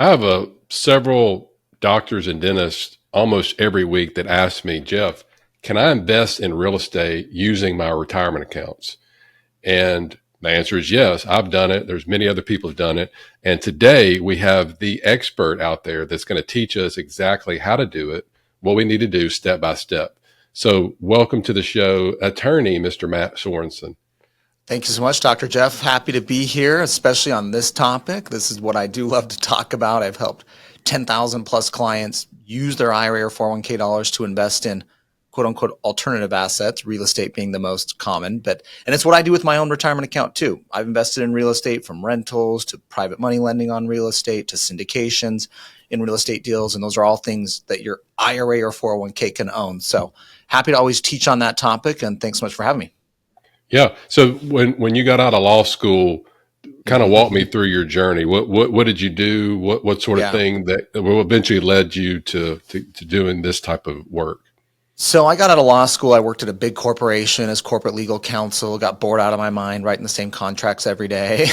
I have several doctors and dentists almost every week that ask me, Jeff, can I invest in real estate using my retirement accounts? And the answer is yes. I've done it. There's many other people who've done it. And today we have the expert out there that's going to teach us exactly how to do it, what we need to do step by step. So welcome to the show, attorney, Mr. Mat Sorensen. Thank you so much, Dr. Jeff. Happy to be here, especially on this topic. This is what I do love to talk about. I've helped 10,000 plus clients use their IRA or 401k dollars to invest in quote unquote alternative assets, real estate being the most common. And it's what I do with my own retirement account too. I've invested in real estate, from rentals to private money lending on real estate to syndications in real estate deals. And those are all things that your IRA or 401k can own. So happy to always teach on that topic. And thanks so much for having me. Yeah. So when you got out of law school, kind of walk me through your journey. What did you do? What sort of thing that eventually led you to doing this type of work? So I got out of law school. I worked at a big corporation as corporate legal counsel, got bored out of my mind writing the same contracts every day.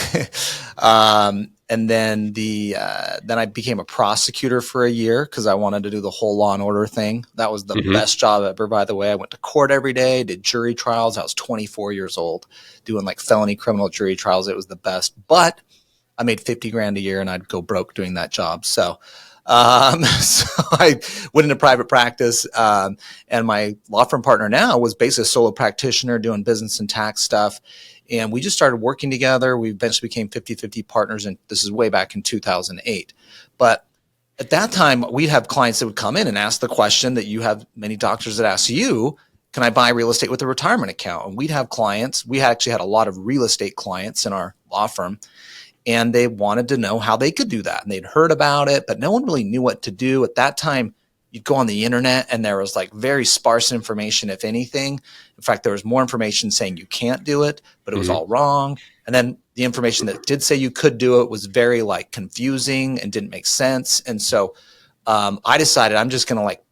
And then then I became a prosecutor for a year because I wanted to do the whole Law and Order thing. That was the best job ever, by the way. I went to court every day, did jury trials. I was 24 years old doing like felony criminal jury trials. It was the best, but I made 50 grand a year and I'd go broke doing that job. So I went into private practice, and my law firm partner now was basically a solo practitioner doing business and tax stuff. And we just started working together. We eventually became 50-50 partners. And this is way back in 2008. But at that time, we'd have clients that would come in and ask the question that you have many doctors that ask you, can I buy real estate with a retirement account? And we'd have clients. We actually had a lot of real estate clients in our law firm. And they wanted to know how they could do that. And they'd heard about it, but no one really knew what to do. At that time, you'd go on the internet and there was like very sparse information, if anything. In fact, there was more information saying you can't do it, but it was all wrong. And then the information that did say you could do it was very like confusing and didn't make sense. And so I decided I'm just going to like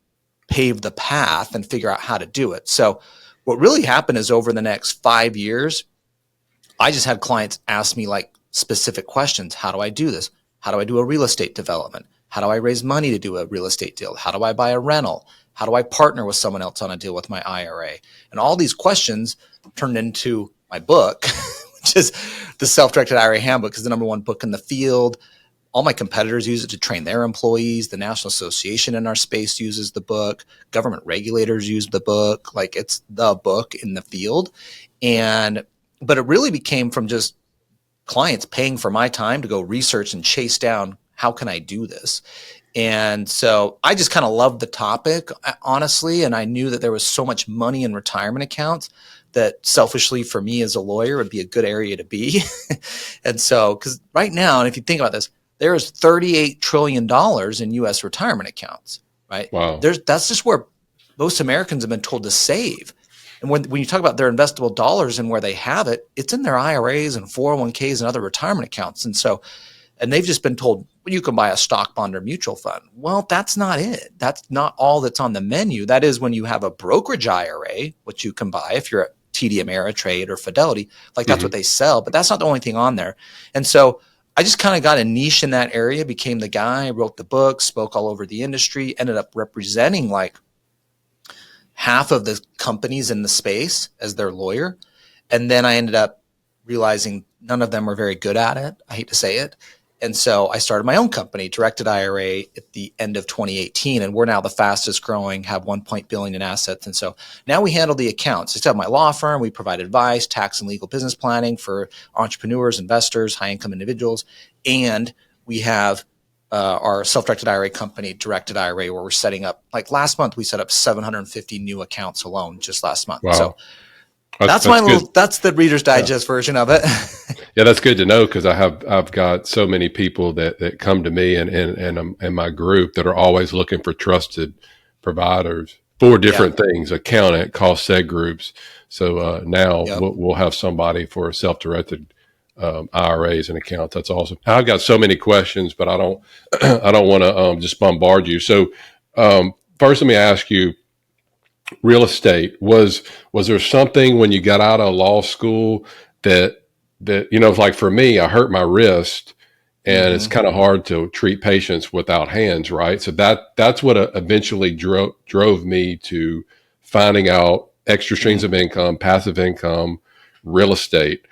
pave the path and figure out how to do it. So what really happened is over the next 5 years, I just had clients ask me like specific questions. How do I do this? How do I do a real estate development? How do I raise money to do a real estate deal? How do I buy a rental? How do I partner with someone else on a deal with my IRA? And all these questions turned into my book, which is the Self-Directed IRA Handbook, is the #1 book in the field. All my competitors use it to train their employees. The National Association in our space uses the book. Government regulators use the book. Like, it's the book in the field. But it really became from just clients paying for my time to go research and chase down, how can I do this? And so I just kind of loved the topic, honestly. And I knew that there was so much money in retirement accounts that selfishly for me as a lawyer would be a good area to be. And so, because right now, and if you think about this, there is $38 trillion in US retirement accounts, right? Wow. That's just where most Americans have been told to save. And when you talk about their investable dollars and where they have it, it's in their IRAs and 401ks and other retirement accounts. And they've just been told, well, you can buy a stock, bond, or mutual fund. Well, that's not it. That's not all that's on the menu. That is when you have a brokerage IRA, which you can buy if you're at TD Ameritrade or Fidelity, like that's what they sell, but that's not the only thing on there. And so I just kind of got a niche in that area, became the guy, wrote the book, spoke all over the industry, ended up representing like half of the companies in the space as their lawyer. And then I ended up realizing none of them were very good at it. I hate to say it. And so I started my own company, Directed IRA, at the end of 2018. And we're now the fastest growing, have $1 billion in assets. And so now we handle the accounts. I still have my law firm. We provide advice, tax and legal business planning for entrepreneurs, investors, high income individuals. And we have our self-directed IRA company, Directed IRA, where we're setting up, like last month, we set up 750 new accounts alone just last month. Wow. So that's the Reader's Digest version of it. Yeah, that's good to know, because I've got so many people that come to me and my group that are always looking for trusted providers for different things, accountant, cost seg groups. So now we'll have somebody for self-directed IRAs and accounts. That's awesome. I've got so many questions, but I don't want to just bombard you. So first, let me ask you, real estate, was there something when you got out of law school that like for me, I hurt my wrist and it's kind of hard to treat patients without hands, right? So that's what eventually drove me to finding out extra streams of income, passive income, real estate.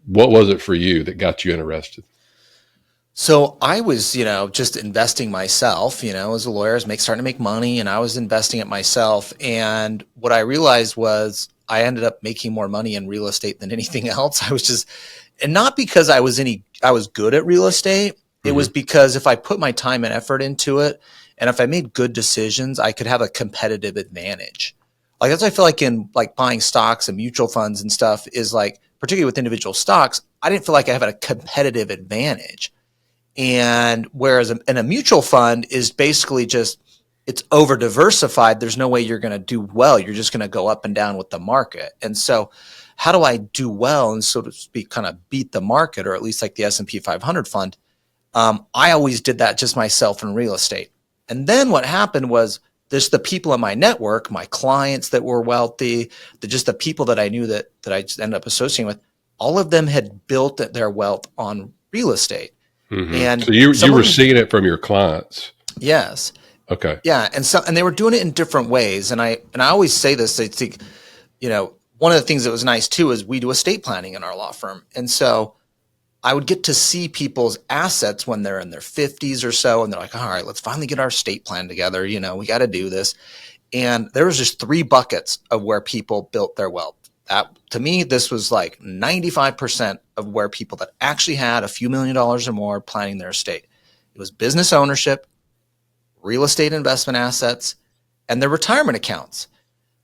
What was it for you that got you interested? So I was, just investing myself, as a lawyer, I was starting to make money, and I was investing it myself. And what I realized was I ended up making more money in real estate than anything else. And not because I was good at real estate. It was because if I put my time and effort into it, and if I made good decisions, I could have a competitive advantage. Like that's what I feel like in like buying stocks and mutual funds and stuff is like, particularly with individual stocks, I didn't feel like I had a competitive advantage. And whereas in a mutual fund is basically just, it's over diversified. There's no way you're going to do well. You're just going to go up and down with the market. And so how do I do well and so to speak, kind of beat the market, or at least like the S&P 500 fund? I always did that just myself in real estate. And then what happened was there's the people in my network, my clients that were wealthy, just the people that I knew that I just ended up associating with, all of them had built their wealth on real estate. And so you were seeing it from your clients. Yes. Okay. Yeah. And they were doing it in different ways. And I always say this, I think, one of the things that was nice too, is we do estate planning in our law firm. And so I would get to see people's assets when they're in their 50s or so. And they're like, all right, let's finally get our estate plan together. We got to do this. And there was just 3 buckets of where people built their wealth. That, to me, this was like 95% of where people that actually had a few $1,000,000 or more planning their estate. It was business ownership, real estate investment assets, and their retirement accounts.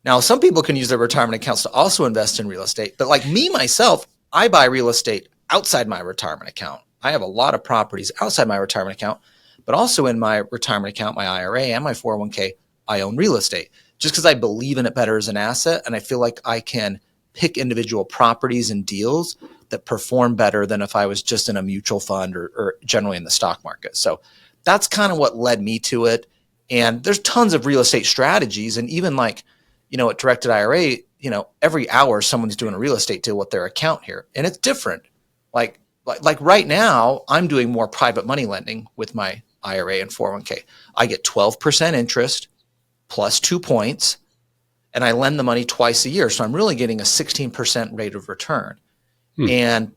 Now, some people can use their retirement accounts to also invest in real estate, but like me, myself, I buy real estate outside my retirement account. I have a lot of properties outside my retirement account, but also in my retirement account, my IRA and my 401k, I own real estate just because I believe in it better as an asset. And I feel like I can pick individual properties and deals that perform better than if I was just in a mutual fund or generally in the stock market. So that's kind of what led me to it. And there's tons of real estate strategies. And even like, at Directed IRA, every hour someone's doing a real estate deal with their account here. And it's different. Like right now, I'm doing more private money lending with my IRA and 401k. I get 12% interest plus 2 points, and I lend the money twice a year. So I'm really getting a 16% rate of return.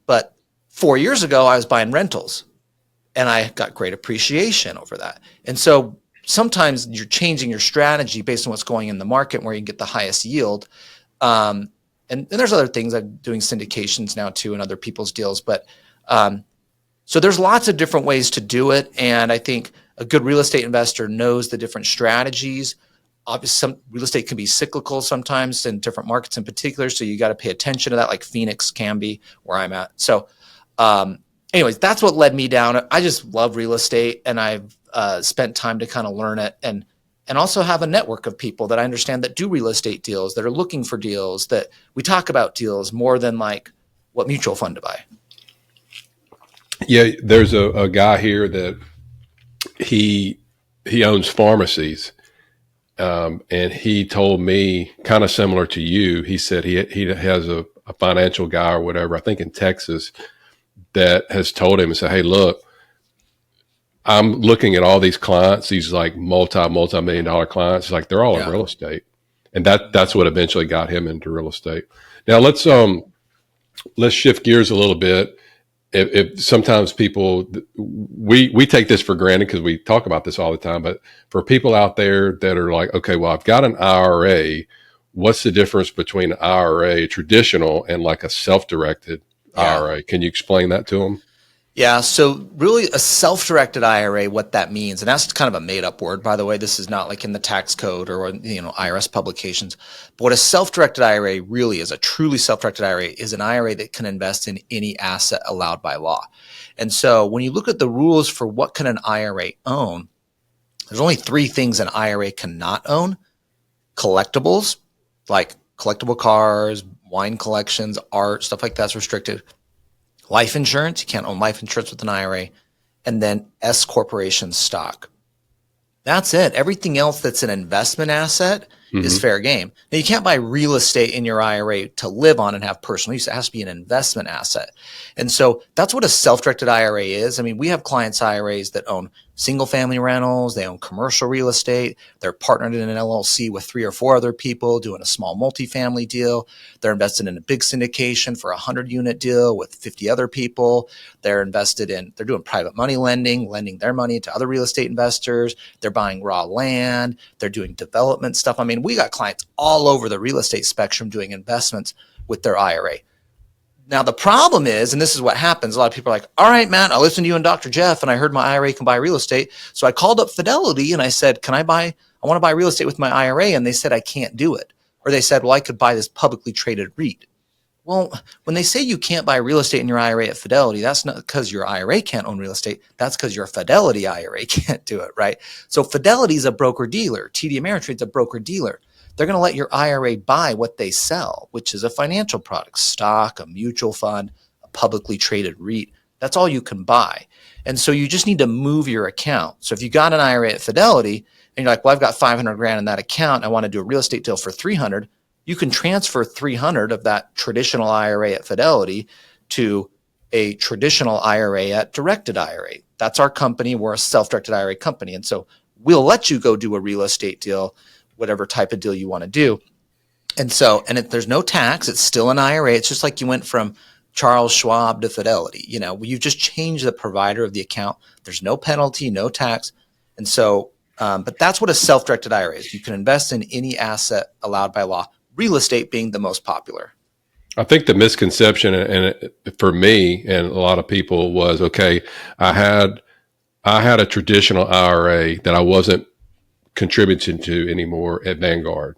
But 4 years ago, I was buying rentals, and I got great appreciation over that. And so sometimes you're changing your strategy based on what's going in the market where you can get the highest yield. And there's other things. I'm doing syndications now too and other people's deals. But so there's lots of different ways to do it. And I think a good real estate investor knows the different strategies. Obviously, some real estate can be cyclical sometimes in different markets in particular. So you got to pay attention to that, like Phoenix can be where I'm at. So anyways, that's what led me down. I just love real estate, and I've spent time to kind of learn it and also have a network of people that I understand that do real estate deals, that are looking for deals, that we talk about deals more than like what mutual fund to buy. Yeah, there's a guy here that he owns pharmacies. And he told me kind of similar to you. He said he has a financial guy or whatever, I think in Texas, that has told him and said, hey, look, I'm looking at all these clients, these like multi-million dollar clients, like they're all in real estate. And that's what eventually got him into real estate. Now let's shift gears a little bit. If sometimes people, we take this for granted because we talk about this all the time, but for people out there that are like, okay, well, I've got an IRA. What's the difference between an IRA traditional and like a self-directed IRA? Can you explain that to them? Yeah. So really a self-directed IRA, what that means, and that's kind of a made up word, by the way, this is not like in the tax code or, IRS publications, but what a self-directed IRA really is, a truly self-directed IRA is an IRA that can invest in any asset allowed by law. And so when you look at the rules for what can an IRA own, there's only 3 things an IRA cannot own: collectibles, like collectible cars, wine collections, art, stuff like that's restricted. Life insurance, you can't own life insurance with an IRA, and then S corporation stock. That's it. Everything else that's an investment asset, is fair game. Now, you can't buy real estate in your IRA to live on and have personal use. It has to be an investment asset. And so that's what a self-directed IRA is. I mean, we have clients' IRAs that own single family rentals. They own commercial real estate. They're partnered in an LLC with 3 or 4 other people doing a small multifamily deal. They're invested in a big syndication for a 100-unit deal with 50 other people. They're doing private money lending their money to other real estate investors. They're buying raw land. They're doing development stuff. I mean, we got clients all over the real estate spectrum doing investments with their IRA. Now, the problem is, and this is what happens, a lot of people are like, all right, Matt, I listened to you and Dr. Jeff, and I heard my IRA can buy real estate. So I called up Fidelity and I said, I want to buy real estate with my IRA. And they said, I can't do it. Or they said, well, I could buy this publicly traded REIT. Well, when they say you can't buy real estate in your IRA at Fidelity, that's not because your IRA can't own real estate. That's because your Fidelity IRA can't do it, right? So Fidelity is a broker-dealer. TD Ameritrade's a broker-dealer. They're going to let your IRA buy what they sell, which is a financial product, stock, a mutual fund, a publicly traded REIT. That's all you can buy. And so you just need to move your account. So if you got an IRA at Fidelity and you're like, well, I've got 500 grand in that account. I want to do a real estate deal for 300. You can transfer 300 of that traditional IRA at Fidelity to a traditional IRA at Directed IRA. That's our company. We're a self-directed IRA company. And so we'll let you go do a real estate deal, whatever type of deal you want to do. And there's no tax. It's still an IRA. It's just like you went from Charles Schwab to Fidelity. You've just changed the provider of the account. There's no penalty, no tax. And so, but that's what a self-directed IRA is. You can invest in any asset allowed by law, real estate being the most popular. I think the misconception, for me and a lot of people, was, okay, I had a traditional IRA that I wasn't contributing to anymore at Vanguard.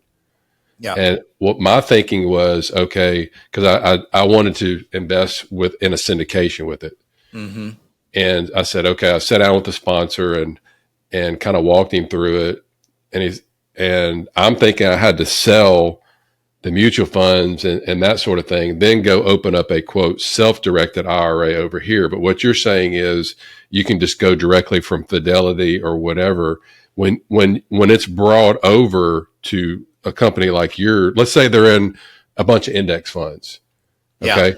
Yeah. And what my thinking was, okay, because I wanted to invest in a syndication with it. Mm-hmm. And I said, okay, I sat down with the sponsor and kind of walked him through it. And I'm thinking I had to sell the mutual funds and that sort of thing, then go open up a, quote, self-directed IRA over here. But what you're saying is you can just go directly from Fidelity or whatever. When it's brought over to a company like let's say they're in a bunch of index funds, okay,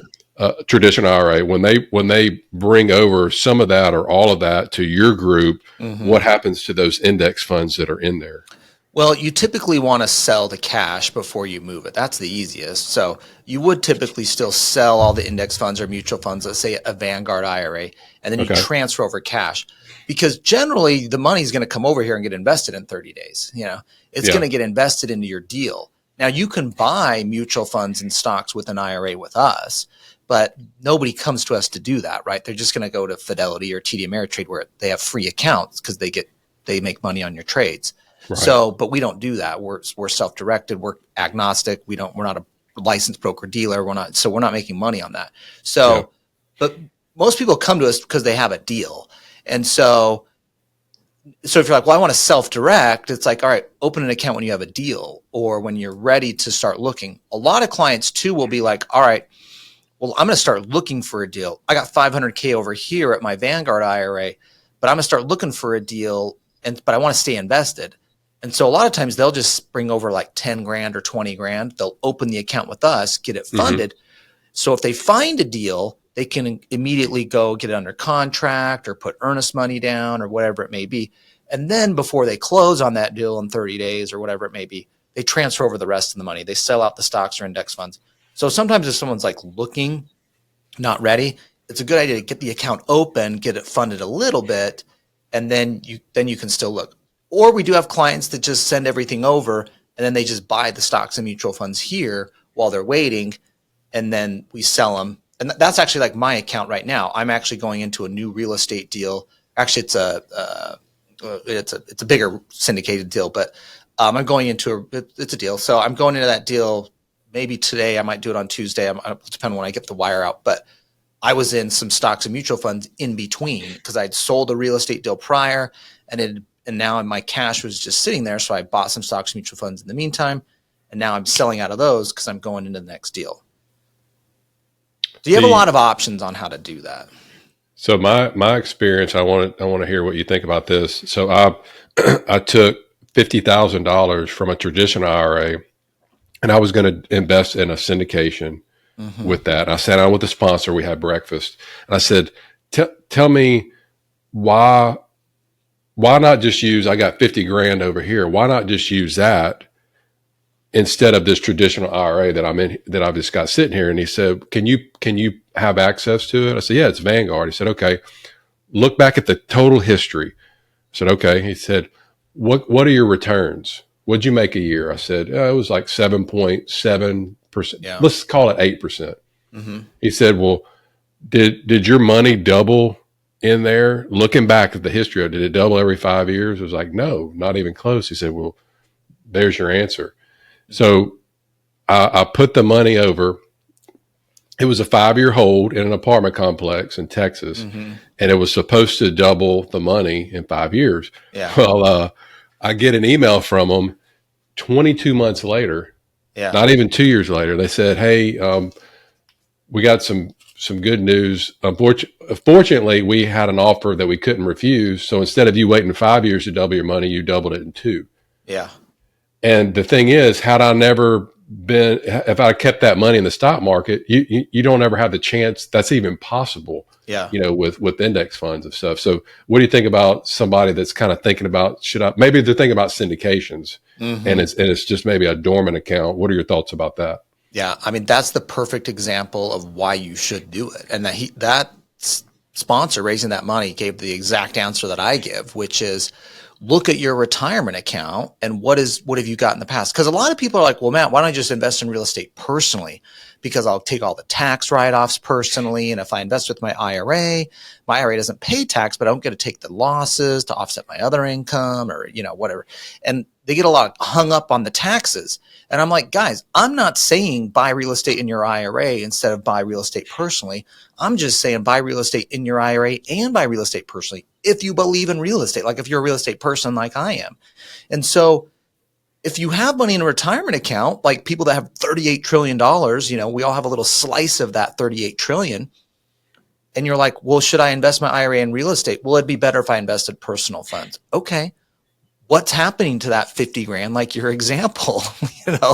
traditional IRA, when they bring over some of that or all of that to your group, what happens to those index funds that are in there? Well, you typically want to sell the cash before you move it. That's the easiest. So you would typically still sell all the index funds or mutual funds, let's say a Vanguard IRA, and then you transfer over cash. Because generally the money is going to come over here and get invested in 30 days. It's going to get invested into your deal. Now, you can buy mutual funds and stocks with an IRA with us, but nobody comes to us to do that, right? They're just going to go to Fidelity or TD Ameritrade where they have free accounts because they make money on your trades. Right. So, but we don't do that. We're self-directed. We're agnostic. We're not a licensed broker dealer. We're not making money on that. So, but most people come to us because they have a deal. And so if you're like, well, I want to self-direct, it's like, all right, open an account when you have a deal or when you're ready to start looking. A lot of clients too will be like, all right, well, I'm going to start looking for a deal. I got 500K over here at my Vanguard IRA, but I'm going to start looking for a deal, but I want to stay invested. And so a lot of times they'll just bring over like 10 grand or 20 grand. They'll open the account with us, get it funded. So if they find a deal, they can immediately go get it under contract or put earnest money down or whatever it may be. And then before they close on that deal in 30 days or whatever it may be, they transfer over the rest of the money. They sell out the stocks or index funds. So sometimes if someone's like looking, not ready, it's a good idea to get the account open, get it funded a little bit, and then you can still look. Or we do have clients that just send everything over and then they just buy the stocks and mutual funds here while they're waiting, and then we sell them. And that's actually like my account right now. I'm actually going into a new real estate deal. Actually, it's a bigger syndicated deal, but I'm going into it's a deal. So I'm going into that deal maybe today. I might do it on Tuesday. It'll depend on when I get the wire out. But I was in some stocks and mutual funds in between because I'd sold a real estate deal prior, and now my cash was just sitting there. So I bought some stocks and mutual funds in the meantime, and now I'm selling out of those because I'm going into the next deal. So you have a lot of options on how to do that. So my experience, I want to hear what you think about this. So I took $50,000 from a traditional IRA, and I was going to invest in a syndication with that. And I sat down with the sponsor. We had breakfast, and I said, "Tell me why not just use? I got 50 grand over here. Why not just use that instead of this traditional IRA that I'm in, that I've just got sitting here?" And he said, can you have access to it? I said, "Yeah, it's Vanguard." He said, "Okay, look back at the total history." I said, "Okay." He said, what are your returns? What'd you make a year?" I said, "It was like 7.7%. Yeah. Let's call it 8%. Mm-hmm. He said, "Well, did your money double in there? Looking back at the history of it, did it double every 5 years?" I was like, "No, not even close." He said, "Well, there's your answer." So I put the money over. It was a 5-year hold in an apartment complex in Texas, and it was supposed to double the money in 5 years. Yeah. Well, I get an email from them 22 months later, Yeah. not even 2 years later. They said, "Hey, we got some good news. Fortunately, we had an offer that we couldn't refuse. So instead of you waiting 5 years to double your money, you doubled it in 2." Yeah. And the thing is, if I kept that money in the stock market, you don't ever have the chance that's even possible. Yeah. With index funds and stuff. So what do you think about somebody that's kind of thinking about, maybe they're thinking about syndications, and it's just maybe a dormant account? What are your thoughts about that? Yeah, I mean, that's the perfect example of why you should do it. And that sponsor raising that money gave the exact answer that I give, which is look at your retirement account and what have you got in the past? Because a lot of people are like, "Well, Matt, why don't I just invest in real estate personally? Because I'll take all the tax write-offs personally. And if I invest with my IRA doesn't pay tax, but I don't get to take the losses to offset my other income or, whatever." And they get a lot hung up on the taxes. And I'm like, guys, I'm not saying buy real estate in your IRA instead of buy real estate personally. I'm just saying buy real estate in your IRA and buy real estate personally if you believe in real estate, like if you're a real estate person like I am. And so if you have money in a retirement account, like people that have $38 trillion, we all have a little slice of that 38 trillion. And you're like, "Well, should I invest my IRA in real estate?" "Well, it'd be better if I invested personal funds." Okay. What's happening to that 50 grand? Like your example,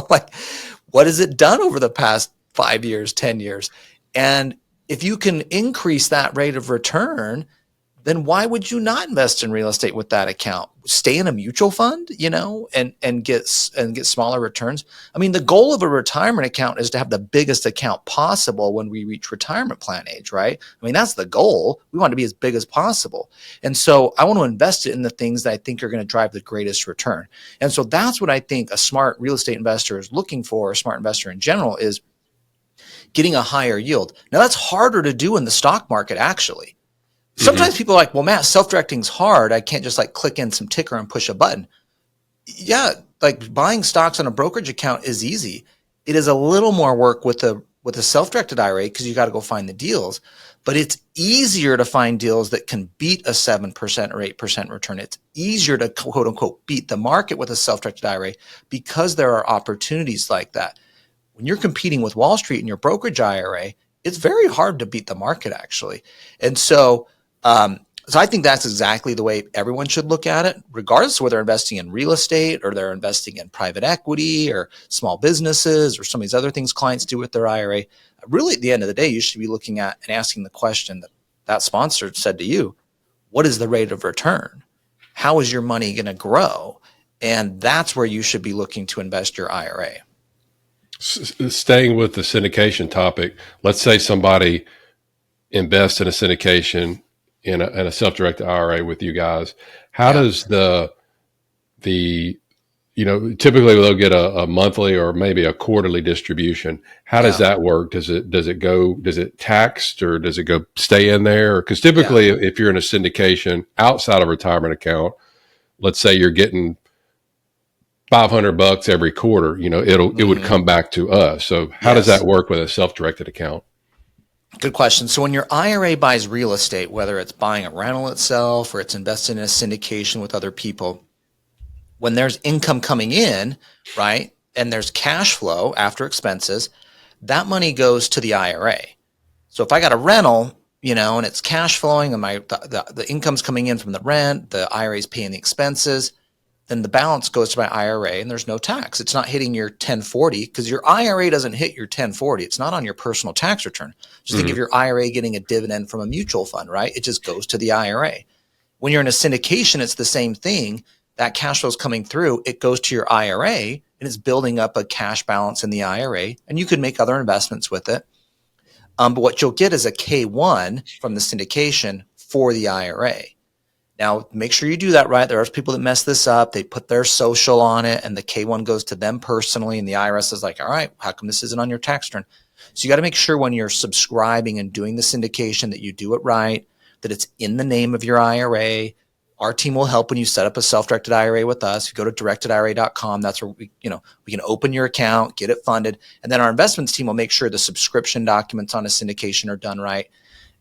like what has it done over the past 5 years, 10 years? And if you can increase that rate of return, then why would you not invest in real estate with that account? Stay in a mutual fund, and get smaller returns. I mean, the goal of a retirement account is to have the biggest account possible when we reach retirement plan age, right? I mean, that's the goal. We want to be as big as possible. And so I want to invest it in the things that I think are going to drive the greatest return. And so that's what I think a smart real estate investor is looking for, a smart investor in general, is getting a higher yield. Now, that's harder to do in the stock market, actually. Sometimes people are like, "Well, Matt, self-directing's hard. I can't just click in some ticker and push a button." Yeah, like buying stocks on a brokerage account is easy. It is a little more work with a self-directed IRA because you got to go find the deals. But it's easier to find deals that can beat a 7% or 8% return. It's easier to quote unquote beat the market with a self-directed IRA because there are opportunities like that. When you're competing with Wall Street in your brokerage IRA, it's very hard to beat the market, actually. And so I think that's exactly the way everyone should look at it, regardless of whether they're investing in real estate or they're investing in private equity or small businesses or some of these other things clients do with their IRA. Really, at the end of the day, you should be looking at and asking the question that sponsor said to you: what is the rate of return? How is your money going to grow? And that's where you should be looking to invest your IRA. Staying with the syndication topic, let's say somebody invests in a syndication in a self-directed IRA with you guys. How does typically they'll get a monthly or maybe a quarterly distribution. How does that work? Does it taxed, or does it go stay in there? Because typically if you're in a syndication outside of a retirement account, let's say you're getting $500 every quarter, it would come back to us. So how does that work with a self-directed account? Good question. So when your IRA buys real estate, whether it's buying a rental itself or it's invested in a syndication with other people, when there's income coming in, right, and there's cash flow after expenses, that money goes to the IRA. So if I got a rental, and it's cash flowing and the income's coming in from the rent, the IRA is paying the expenses, then the balance goes to my IRA and there's no tax. It's not hitting your 1040 because your IRA doesn't hit your 1040. It's not on your personal tax return. Just think of your IRA getting a dividend from a mutual fund, right? It just goes to the IRA. When you're in a syndication, it's the same thing. That cash flow is coming through. It goes to your IRA and it's building up a cash balance in the IRA, and you can make other investments with it. But what you'll get is a K1 from the syndication for the IRA. Now, make sure you do that right. There are people that mess this up. They put their social on it, and the K1 goes to them personally, and the IRS is like, all right, how come this isn't on your tax return? So you got to make sure when you're subscribing and doing the syndication that you do it right, that it's in the name of your IRA. Our team will help when you set up a self-directed IRA with us. You go to directedira.com. That's where we can open your account, get it funded. And then our investments team will make sure the subscription documents on a syndication are done right.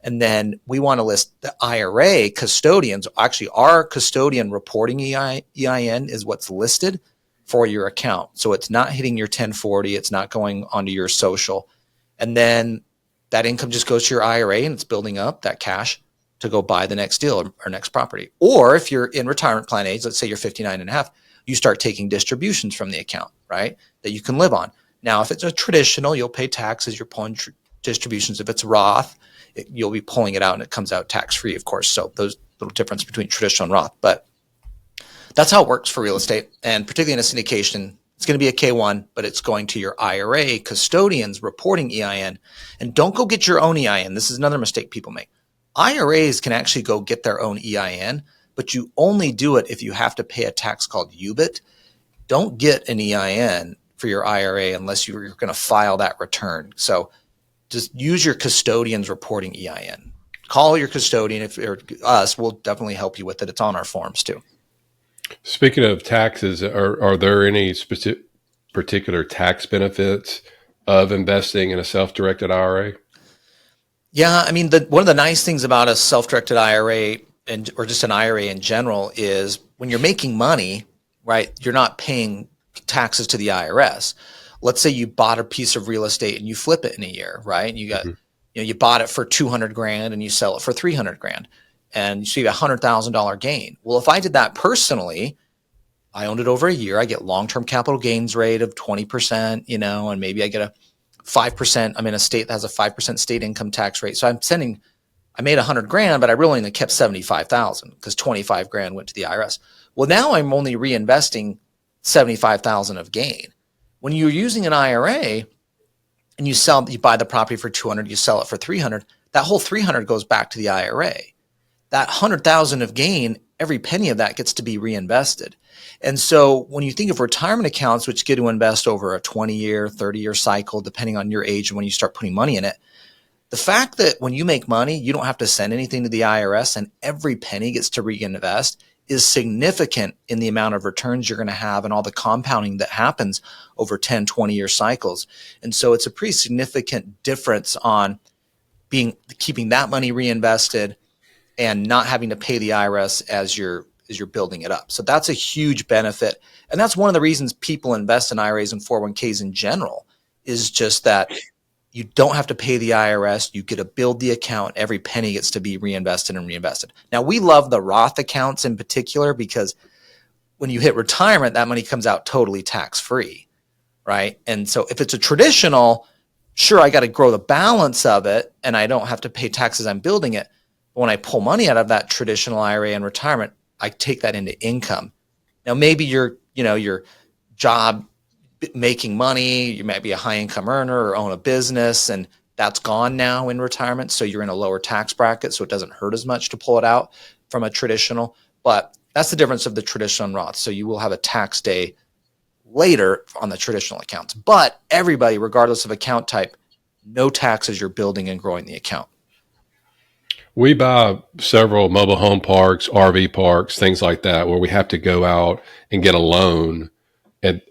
And then we want to list the IRA custodians. Actually, our custodian reporting EIN is what's listed for your account. So it's not hitting your 1040. It's not going onto your social. And then that income just goes to your IRA and it's building up that cash to go buy the next deal or next property. Or if you're in retirement plan age, let's say you're 59 and a half, you start taking distributions from the account, right? That you can live on. Now, if it's a traditional, you'll pay taxes, you're pulling distributions. If it's Roth, you'll be pulling it out and it comes out tax-free, of course. So those little difference between traditional and Roth, but that's how it works for real estate. And particularly in a syndication, it's going to be a K1, but it's going to your IRA custodians reporting EIN. And don't go get your own EIN. This is another mistake people make. IRAs can actually go get their own EIN, but you only do it if you have to pay a tax called UBIT. Don't get an EIN for your IRA unless you're going to file that return. So just use your custodian's reporting EIN. Call your custodian, if or us, we'll definitely help you with it. It's on our forms too. Speaking of taxes, are there any particular tax benefits of investing in a self-directed IRA? Yeah, I mean, one of the nice things about a self-directed IRA or just an IRA in general is when you're making money, right, you're not paying taxes to the IRS. Let's say you bought a piece of real estate and you flip it in a year, right? You got, you bought it for 200 grand and you sell it for 300 grand, and so you have $100,000 gain. Well, if I did that personally, I owned it over a year, I get long-term capital gains rate of 20%, and maybe I get a 5%. I'm in a state that has a 5% state income tax rate. So I made 100 grand, but I really only kept 75,000 because 25 grand went to the IRS. Well, now I'm only reinvesting 75,000 of gain. When you're using an IRA and you buy the property for 200, you sell it for 300, that whole 300 goes back to the IRA. That 100,000 of gain, every penny of that gets to be reinvested. And so when you think of retirement accounts, which get to invest over a 20-year, 30-year cycle, depending on your age and when you start putting money in it, the fact that when you make money, you don't have to send anything to the IRS and every penny gets to reinvest is significant in the amount of returns you're going to have and all the compounding that happens over 10, 20-year cycles. And so it's a pretty significant difference on keeping that money reinvested and not having to pay the IRS as you're building it up. So that's a huge benefit. And that's one of the reasons people invest in IRAs and 401ks in general, is just that you don't have to pay the IRS. You get to build the account. Every penny gets to be reinvested and reinvested. Now, we love the Roth accounts in particular because when you hit retirement, that money comes out totally tax-free, right? And so if it's a traditional, sure, I got to grow the balance of it and I don't have to pay taxes, I'm building it. But when I pull money out of that traditional IRA in retirement, I take that into income. Now, maybe your job making money, you might be a high income earner or own a business, and that's gone now in retirement. So you're in a lower tax bracket, so it doesn't hurt as much to pull it out from a traditional. But that's the difference of the traditional and Roth. So you will have a tax day later on the traditional accounts. But everybody, regardless of account type, no taxes, you're building and growing the account. We buy several mobile home parks, RV parks, things like that, where we have to go out and get a loan. And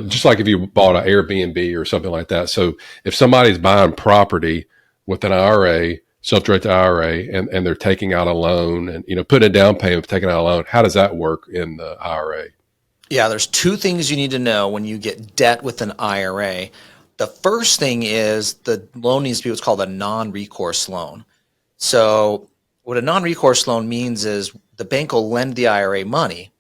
just like if you bought an Airbnb or something like that. So if somebody's buying property with an IRA, self-directed IRA, and they're taking out a loan and, putting a down payment for taking out a loan, how does that work in the IRA? Yeah, there's two things you need to know when you get debt with an IRA. The first thing is the loan needs to be what's called a non-recourse loan. So what a non-recourse loan means is the bank will lend the IRA money,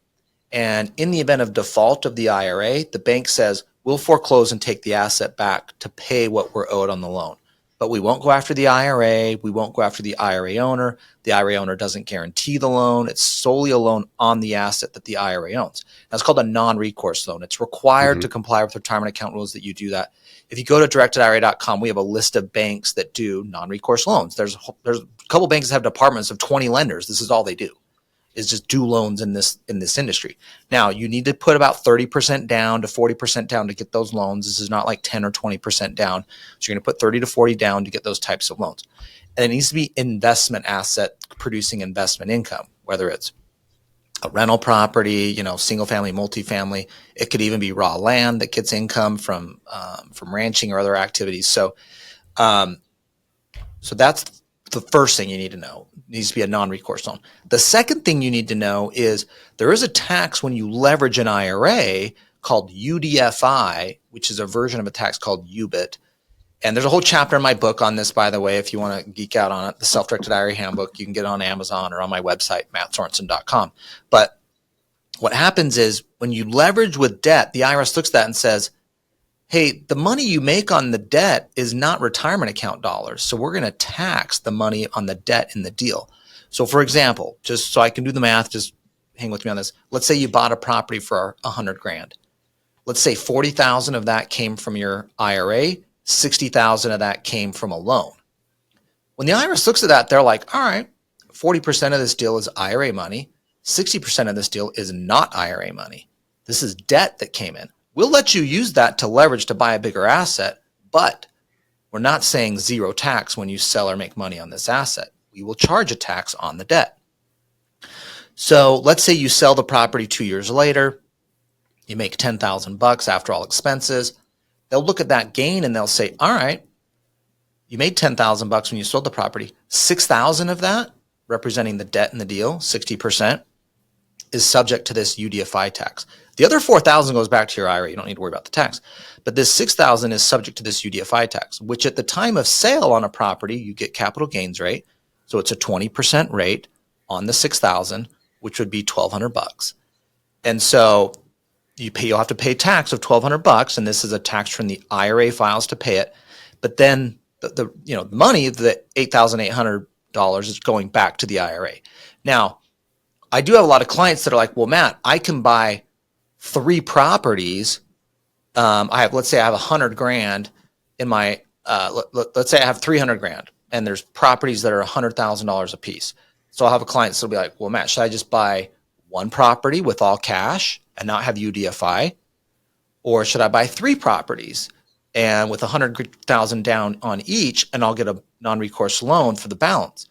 And in the event of default of the IRA, the bank says, we'll foreclose and take the asset back to pay what we're owed on the loan. But we won't go after the IRA. We won't go after the IRA owner. The IRA owner doesn't guarantee the loan. It's solely a loan on the asset that the IRA owns. That's called a non-recourse loan. It's required to comply with retirement account rules that you do that. If you go to directedira.com, we have a list of banks that do non-recourse loans. There's a couple banks that have departments of 20 lenders. This is all they do, is just do loans in this industry. Now, you need to put about 30% down to 40% down to get those loans. This is not like 10 or 20% down. So you're going to put 30 to 40 down to get those types of loans. And it needs to be investment asset producing investment income, whether it's a rental property, single family, multifamily. It could even be raw land that gets income from ranching or other activities. So that's the first thing you need to know. It needs to be a non-recourse loan. The second thing you need to know is there is a tax when you leverage an IRA called UDFI, which is a version of a tax called UBIT. And there's a whole chapter in my book on this, by the way, if you want to geek out on it, the Self-Directed IRA Handbook. You can get it on Amazon or on my website, matsorensen.com. But what happens is when you leverage with debt, the IRS looks at that and says, hey, the money you make on the debt is not retirement account dollars. So we're going to tax the money on the debt in the deal. So for example, just so I can do the math, just hang with me on this. Let's say you bought a property for $100,000. Let's say 40,000 of that came from your IRA. 60,000 of that came from a loan. When the IRS looks at that, they're like, all right, 40% of this deal is IRA money. 60% of this deal is not IRA money. This is debt that came in. We'll let you use that to leverage to buy a bigger asset, but we're not saying zero tax when you sell or make money on this asset. We will charge a tax on the debt. So let's say you sell the property 2 years later, you make $10,000 after all expenses. They'll look at that gain and they'll say, all right, you made $10,000 when you sold the property. 6,000 of that, representing the debt in the deal, 60%, is subject to this UDFI tax. The other 4,000 goes back to your IRA. You don't need to worry about the tax. But this 6,000 is subject to this UDFI tax, which at the time of sale on a property, you get capital gains rate. So it's a 20% rate on the 6,000, which would be $1,200. And so you'll have to pay tax of $1,200, and this is a tax from the IRA files to pay it. But then the money, the $8,800 is going back to the IRA. Now, I do have a lot of clients that are like, well, Matt, I can buy 3 properties. Let's say I have $100,000 in my, let's say I have $300,000, and there's properties that are $100,000 a piece. So I'll have a client that'll be like, well, Matt, should I just buy one property with all cash and not have UDFI? Or should I buy 3 properties and with $100,000 down on each, and I'll get a non-recourse loan for the balance?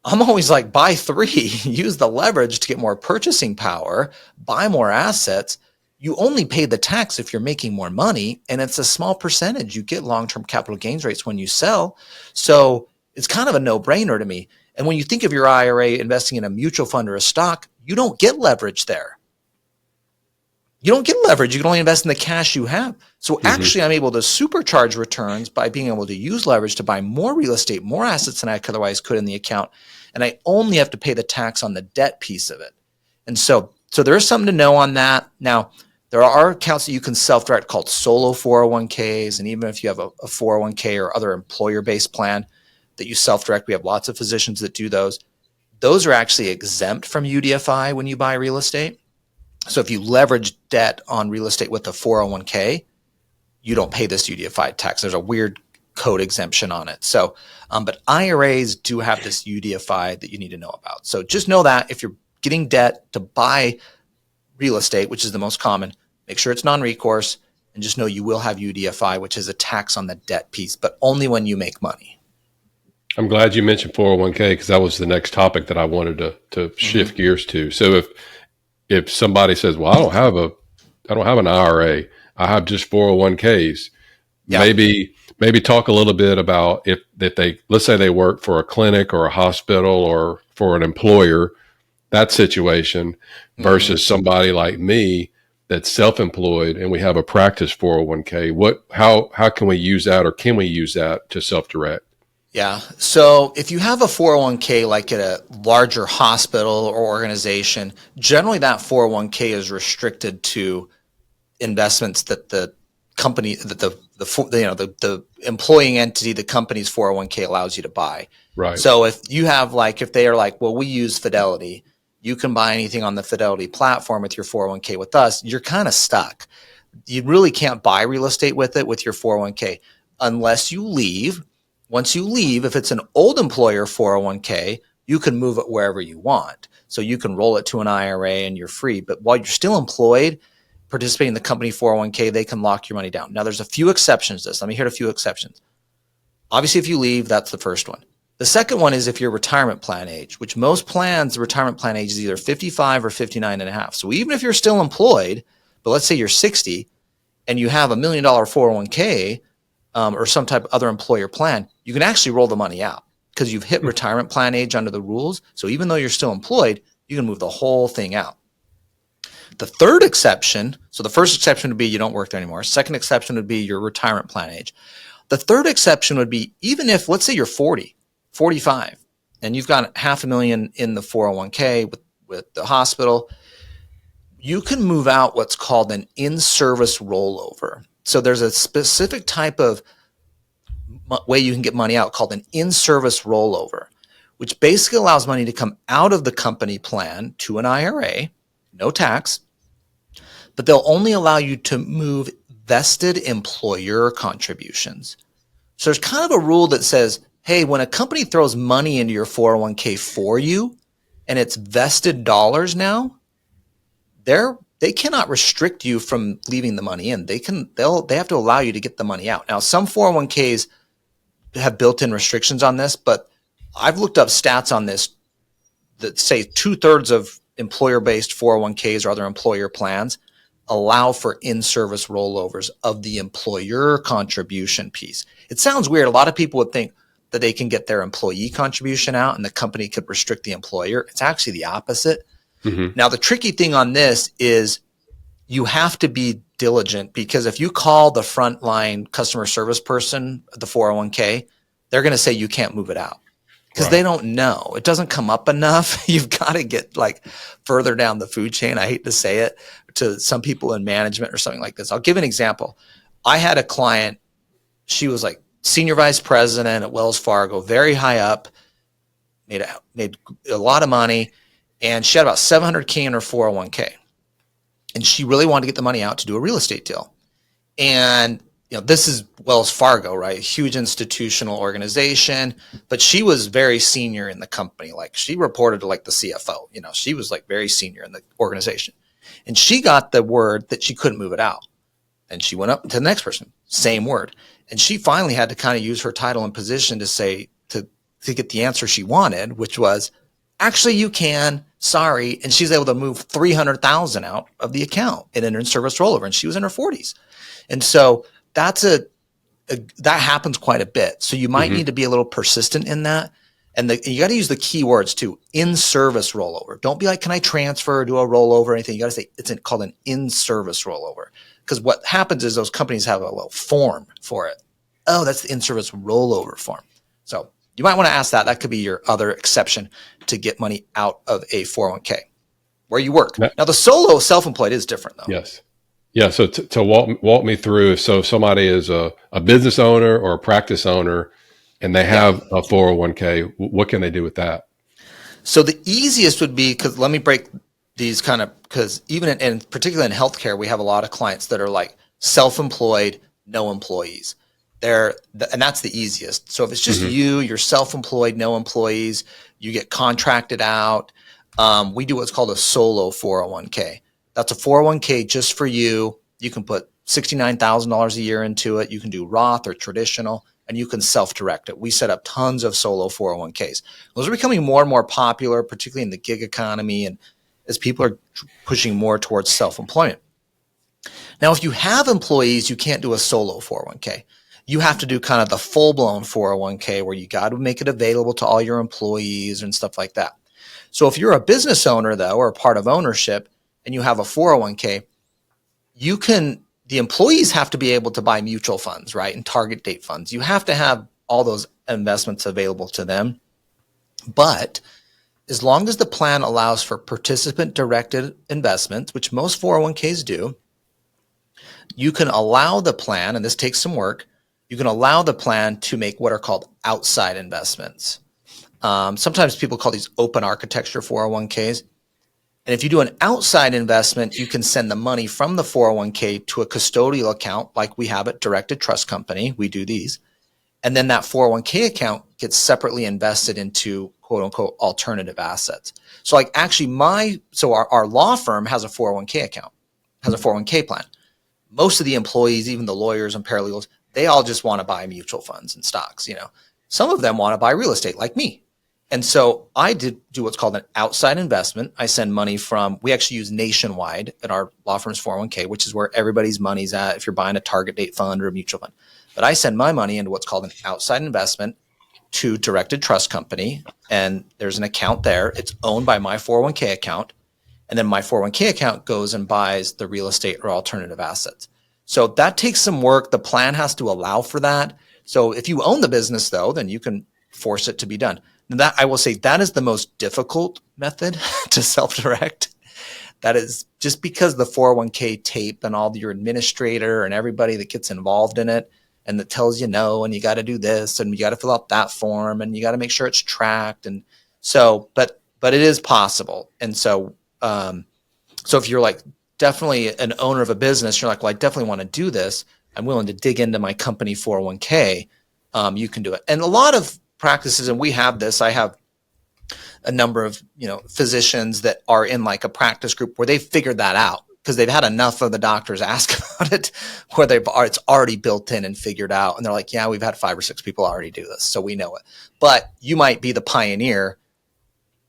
I'm always like, buy 3, use the leverage to get more purchasing power, buy more assets. You only pay the tax if you're making more money, and it's a small percentage. You get long-term capital gains rates when you sell. So it's kind of a no-brainer to me. And when you think of your IRA investing in a mutual fund or a stock, you don't get leverage there. You don't get leverage. You can only invest in the cash you have. So actually, I'm able to supercharge returns by being able to use leverage to buy more real estate, more assets than I otherwise could in the account. And I only have to pay the tax on the debt piece of it. And so there is something to know on that. Now, there are accounts that you can self-direct called solo 401ks. And even if you have a 401k or other employer-based plan that you self-direct, we have lots of physicians that do those. Those are actually exempt from UDFI when you buy real estate. So if you leverage debt on real estate with a 401k, you don't pay this UDFI tax. There's a weird code exemption on it. So, but IRAs do have this UDFI that you need to know about. So just know that if you're getting debt to buy real estate, which is the most common, make sure it's non-recourse, and just know you will have UDFI, which is a tax on the debt piece, but only when you make money. I'm glad you mentioned 401k, because that was the next topic that I wanted to shift gears to. So if somebody says, well, I don't have an IRA, I have just 401ks, maybe talk a little bit about let's say they work for a clinic or a hospital or for an employer, that situation versus somebody like me that's self-employed and we have a practice 401k. How can we use that, or can we use that to self-direct? Yeah. So if you have a 401k like at a larger hospital or organization, generally that 401k is restricted to investments that the company, that the employing entity, the company's 401k allows you to buy. Right. So if you have like, if they are like, well, we use Fidelity, you can buy anything on the Fidelity platform with your 401k with us, you're kind of stuck. You really can't buy real estate with it with your 401k unless you leave. Once you leave, if it's an old employer 401k, you can move it wherever you want. So you can roll it to an IRA and you're free. But while you're still employed, participating in the company 401k, they can lock your money down. Now, there's a few exceptions to this. Let me hit a few exceptions. Obviously, if you leave, that's the first one. The second one is if you're retirement plan age, which most plans, the retirement plan age is either 55 or 59 and a half. So even if you're still employed, but let's say you're 60 and you have $1 million 401k or some type of other employer plan, you can actually roll the money out because you've hit retirement plan age under the rules. So even though you're still employed, you can move the whole thing out. The third exception, so the first exception would be you don't work there anymore. Second exception would be your retirement plan age. The third exception would be even if, let's say you're 40, 45, and you've got $500,000 in the 401k with the hospital, you can move out what's called an in-service rollover. So there's a specific type of way you can get money out called an in-service rollover, which basically allows money to come out of the company plan to an IRA, no tax, but they'll only allow you to move vested employer contributions. So there's kind of a rule that says, hey, when a company throws money into your 401k for you and it's vested dollars now, they cannot restrict you from leaving the money in. They have to allow you to get the money out. Now, some 401ks have built-in restrictions on this, but I've looked up stats on this that say 2/3 of employer-based 401ks or other employer plans allow for in-service rollovers of the employer contribution piece. It sounds weird. A lot of people would think that they can get their employee contribution out and the company could restrict the employer. It's actually the opposite. Mm-hmm. Now, the tricky thing on this is you have to be diligent because if you call the frontline customer service person, the 401k, they're going to say you can't move it out because they don't know. It doesn't come up enough. You've got to get like further down the food chain. I hate to say it to some people in management or something like this. I'll give an example. I had a client. She was like senior vice president at Wells Fargo, very high up, made a lot of money. And she had about $700K in her 401k. And she really wanted to get the money out to do a real estate deal. And this is Wells Fargo, right? A huge institutional organization, but she was very senior in the company. Like she reported to like the CFO, she was like very senior in the organization. And she got the word that she couldn't move it out. And she went up to the next person, same word. And she finally had to kind of use her title and position to say, to get the answer she wanted, which was, actually, you can. Sorry. And she's able to move 300,000 out of the account in an in-service rollover. And she was in her 40s. And so that happens quite a bit. So you might need to be a little persistent in that. And you got to use the keywords too. In-service rollover. Don't be like, can I transfer or do a rollover or anything? You got to say it's called an in-service rollover. Because what happens is those companies have a little form for it. Oh, that's the in-service rollover form. So you might want to ask that. That could be your other exception to get money out of a 401k where you work. Now, the solo self-employed is different, though. Yes. Yeah. So to walk me through, so somebody is a business owner or a practice owner and they have a 401k, what can they do with that? So the easiest would be, because let me break these because even in particularly in healthcare, we have a lot of clients that are like self-employed, no employees. And that's the easiest. So if it's just you're self-employed, no employees, you get contracted out. We do what's called a solo 401k. That's a 401k just for you. You can put $69,000 a year into it. You can do Roth or traditional, and you can self-direct it. We set up tons of solo 401ks. Those are becoming more and more popular, particularly in the gig economy and as people are pushing more towards self-employment. Now, if you have employees, you can't do a solo 401k. You have to do kind of the full-blown 401k where you got to make it available to all your employees and stuff like that. So if you're a business owner, though, or a part of ownership, and you have a 401k, the employees have to be able to buy mutual funds, right, and target date funds. You have to have all those investments available to them. But as long as the plan allows for participant directed investments, which most 401ks do, you can allow the plan, and this takes some work, you can allow the plan to make what are called outside investments. Sometimes people call these open architecture 401ks. And if you do an outside investment, you can send the money from the 401k to a custodial account like we have at Directed Trust Company. We do these. And then that 401k account gets separately invested into quote unquote alternative assets. So like actually our law firm has a 401k account, has a 401k plan. Most of the employees, even the lawyers and paralegals, they all just want to buy mutual funds and stocks. Some of them want to buy real estate like me. And so I do what's called an outside investment. I send money we actually use Nationwide at our law firm's 401k, which is where everybody's money's at if you're buying a target date fund or a mutual fund. But I send my money into what's called an outside investment to Directed Trust Company. And there's an account there. It's owned by my 401k account. And then my 401k account goes and buys the real estate or alternative assets. So that takes some work. The plan has to allow for that. So if you own the business, though, then you can force it to be done. And that I will say that is the most difficult method to self-direct. That is just because the 401k tape and all your administrator and everybody that gets involved in it and that tells you no, and you got to do this and you got to fill out that form and you got to make sure it's tracked. And so, but it is possible. And so, so if you're like definitely an owner of a business, you're like, well, I definitely want to do this. I'm willing to dig into my company 401k. You can do it. And a lot of practices, and we have this, I have a number of, physicians that are in like a practice group where they've figured that out because they've had enough of the doctors ask about it where it's already built in and figured out. And they're like, yeah, we've had 5 or 6 people already do this. So we know it, but you might be the pioneer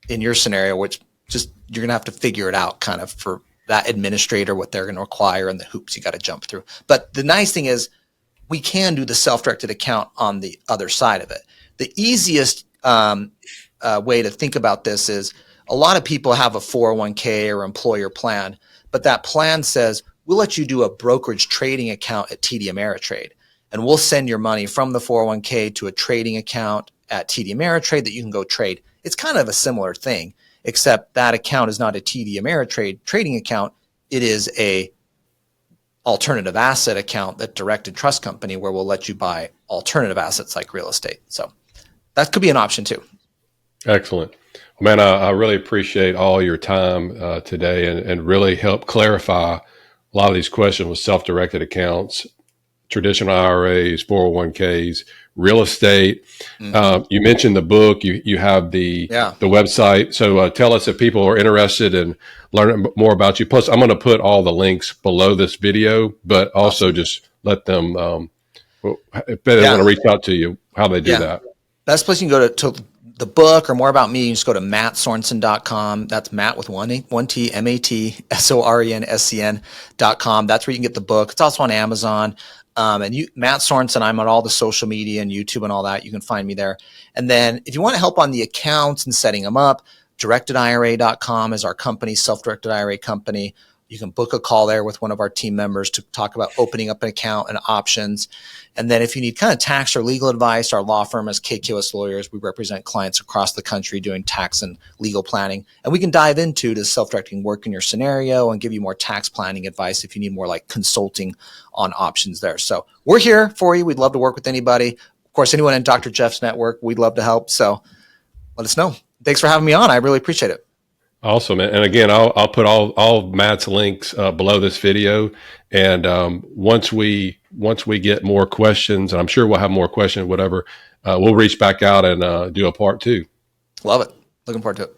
in your scenario, which just, you're going to have to figure it out kind of for that administrator, what they're going to require and the hoops you got to jump through. But the nice thing is we can do the self-directed account on the other side of it. The easiest way to think about this is a lot of people have a 401k or employer plan, but that plan says, we'll let you do a brokerage trading account at TD Ameritrade, and we'll send your money from the 401k to a trading account at TD Ameritrade that you can go trade. It's kind of a similar thing, except that account is not a TD Ameritrade trading account. It is a alternative asset account that Directed Trust Company where we'll let you buy alternative assets like real estate. So that could be an option too. Excellent. Well, man, I really appreciate all your time today and really help clarify a lot of these questions with self-directed accounts, traditional IRAs, 401ks, real estate. Mm-hmm. You mentioned the book. You have the website. So tell us if people are interested in learning more about you. Plus, I'm going to put all the links below this video, but also just let them, if they want to reach out to you, how they do that. Best place you can go to the book or more about me, you just go to matsorensen.com. That's Matt with one T, MatSorensen.com. That's where you can get the book. It's also on Amazon. Mat Sorensen, I'm on all the social media and YouTube and all that. You can find me there. And then if you want help on the accounts and setting them up, directedira.com is our company, self-directed IRA company. You can book a call there with one of our team members to talk about opening up an account and options. And then if you need kind of tax or legal advice, our law firm is KQS Lawyers. We represent clients across the country doing tax and legal planning. And we can dive into does self-directing work in your scenario and give you more tax planning advice if you need more like consulting on options there. So we're here for you. We'd love to work with anybody. Of course, anyone in Dr. Jeff's network, we'd love to help. So let us know. Thanks for having me on. I really appreciate it. Awesome. And again, I'll put all Matt's links below this video. And once we get more questions, and I'm sure we'll have more questions, whatever, we'll reach back out and do a part 2. Love it. Looking forward to it.